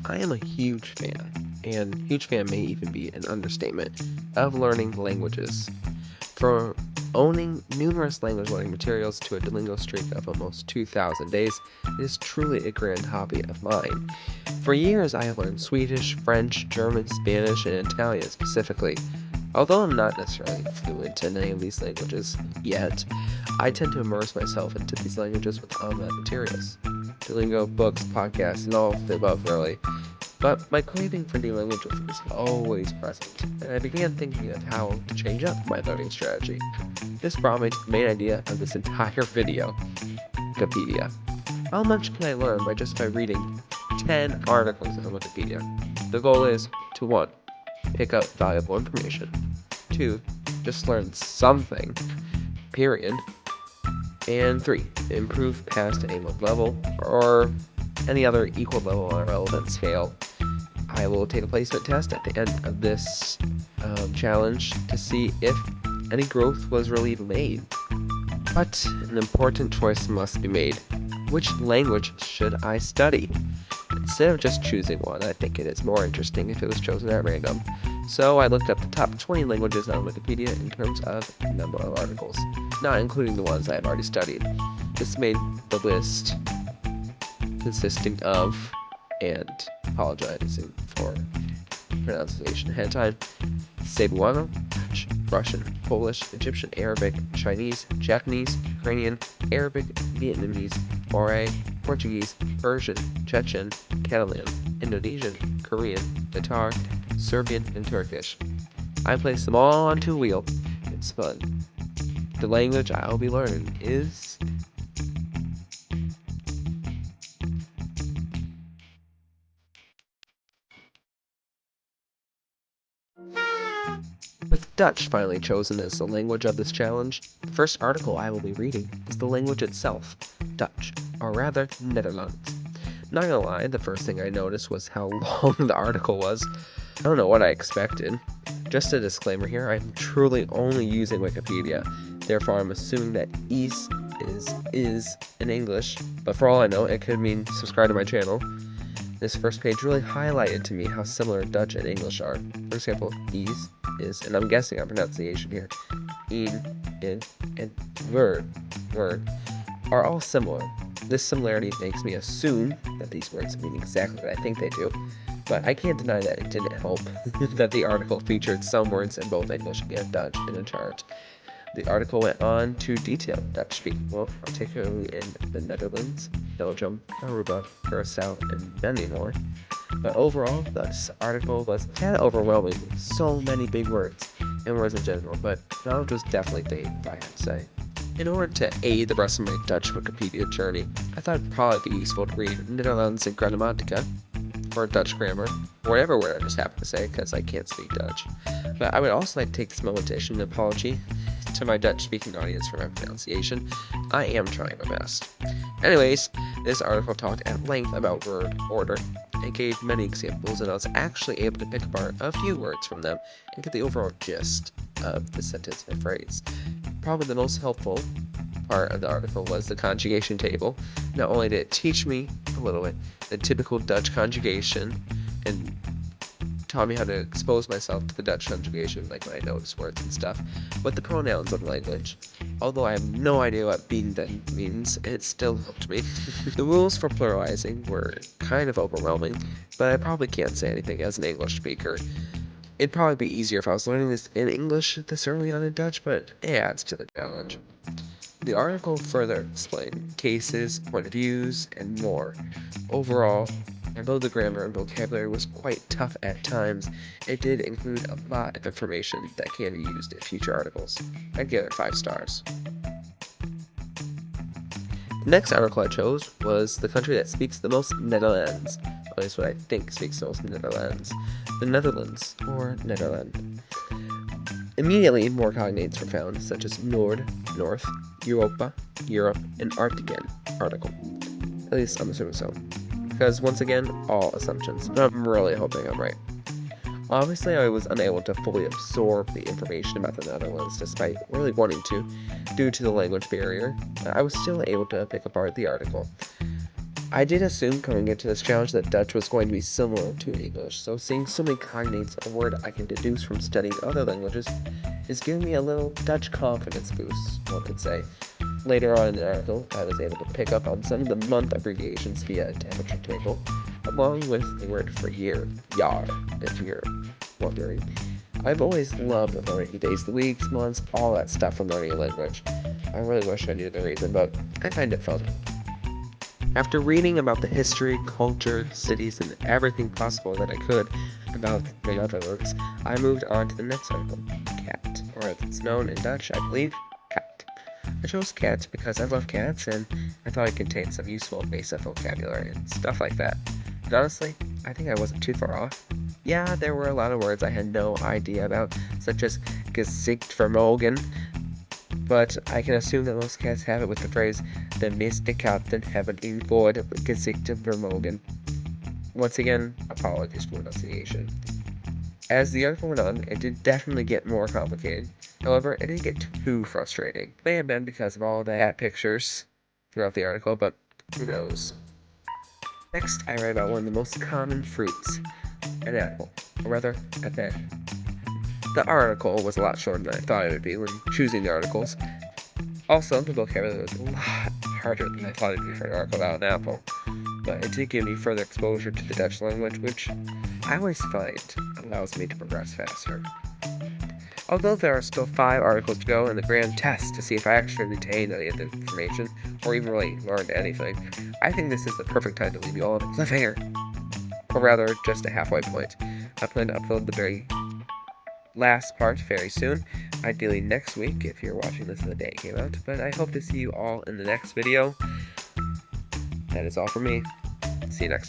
I am a huge fan, and huge fan may even be an understatement, of learning languages. From owning numerous language learning materials to a Duolingo streak of almost 2,000 days, it is truly a grand hobby of mine. For years, I have learned Swedish, French, German, Spanish, and Italian specifically. Although I'm not necessarily fluent in any of these languages yet, I tend to immerse myself into these languages with online materials. Duolingo, books, podcasts, and all of the above, really. But my craving for new languages was always present, and I began thinking of how to change up my learning strategy. This brought me to the main idea of this entire video, Wikipedia. How much can I learn by reading 10 articles on Wikipedia? The goal is to 1. Pick up valuable information. 2. Just learn something, period. And 3. Improve past a low level or any other equal level on a relevant scale. I will take a placement test at the end of this challenge to see if any growth was really made. But an important choice must be made. Which language should I study? Instead of just choosing one, I think it is more interesting if it was chosen at random. So I looked up the top 20 languages on Wikipedia in terms of number of articles, not including the ones I have already studied. This made the list consisting of, and apologizing for pronunciation ahead of time, Cebuano, Russian, Polish, Egyptian, Arabic, Chinese, Japanese, Ukrainian, Arabic, Vietnamese, Malay, Portuguese, Persian, Chechen, Catalan, Indonesian, Korean, Tatar, Serbian, and Turkish. I place them all onto a wheel. It's fun. The language I will be learning is with Dutch finally chosen as the language of this challenge. The first article I will be reading is the language itself, Dutch, or rather Netherlands. Not gonna lie, the first thing I noticed was how long the article was. I don't know what I expected. Just a disclaimer here, I'm truly only using Wikipedia, therefore I'm assuming that is in English, but for all I know, it could mean subscribe to my channel. This first page really highlighted to me how similar Dutch and English are. For example, is, and I'm guessing on pronunciation here, in, and word, are all similar. This similarity makes me assume that these words mean exactly what I think they do, but I can't deny that it didn't help that the article featured some words in both English and Dutch in a chart. The article went on to detail Dutch-speaking people, particularly in the Netherlands, Belgium, Aruba, Curacao, and many more. But overall, this article was kind of overwhelming with so many big words and words in general, but knowledge was definitely gained, I have to say. In order to aid the rest of my Dutch Wikipedia journey, I thought it'd probably be useful to read Nederlandse Grammatica, or Dutch grammar, or whatever word I just happen to say, because I can't speak Dutch. But I would also like to take this moment to issue an apology to my Dutch-speaking audience for my pronunciation. I am trying my best. Anyways, this article talked at length about word order and gave many examples, and I was actually able to pick apart a few words from them and get the overall gist of the sentence and phrase. Probably the most helpful part of the article was the conjugation table. Not only did it teach me a little bit the typical Dutch conjugation and taught me how to expose myself to the Dutch conjugation, like when I notice words and stuff, but the pronouns of the language. Although I have no idea what being done means, it still helped me. The rules for pluralizing were kind of overwhelming, but I probably can't say anything as an English speaker. It'd probably be easier if I was learning this in English this early on in Dutch, but it adds to the challenge. The article further explained cases, point of views, and more. Overall, although the grammar and vocabulary was quite tough at times, it did include a lot of information that can be used in future articles. I'd give it 5 stars. The next article I chose was the country that speaks the most Netherlands, at least what I think speaks the most Netherlands, the Netherlands, or Nederland. Immediately, more cognates were found, such as Noord, North, Europa, Europe, and Arctican article. At least I'm assuming so. Because, once again, all assumptions, but I'm really hoping I'm right. Obviously, I was unable to fully absorb the information about the Netherlands despite really wanting to, due to the language barrier, but I was still able to pick apart the article. I did assume coming into this challenge that Dutch was going to be similar to English, so seeing so many cognates of a word I can deduce from studying other languages is giving me a little Dutch confidence boost, one could say. Later on in the article, I was able to pick up on some of the month abbreviations via a temperature table, along with the word for year, jaar, if you're wondering. I've always loved learning days, the weeks, months, all that stuff from learning a language. I really wish I knew the reason, but I find it fun. After reading about the history, culture, cities, and everything possible that I could about the Netherlands, I moved on to the next article, cat, or as it's known in Dutch, I believe, cat. I chose cat because I love cats, and I thought it contained some useful basic vocabulary and stuff like that. And honestly, I think I wasn't too far off. Yeah, there were a lot of words I had no idea about, such as gezichtvermogen, but I can assume that most cats have it with the phrase, de meeste katten hebben een goed gezichtvermogen. Once again, apologies for pronunciation. As the article went on, it did definitely get more complicated. However, it didn't get too frustrating. It may have been because of all the cat pictures throughout the article, but who knows. Next, I read about one of the most common fruits, an apple, or rather, a pear. The article was a lot shorter than I thought it would be when choosing the articles. Also, the vocabulary was a lot harder than I thought it would be for an article about an apple, but it did give me further exposure to the Dutch language, which I always find allows me to progress faster. Although there are still 5 articles to go in the grand test to see if I actually retained any of the information, or even really learned anything, I think this is the perfect time to leave you all on a cliffhanger. Or rather, just a halfway point. I plan to upload the very last part very soon, ideally next week if you're watching this the day it came out, but I hope to see you all in the next video. That is all for me. See you next time.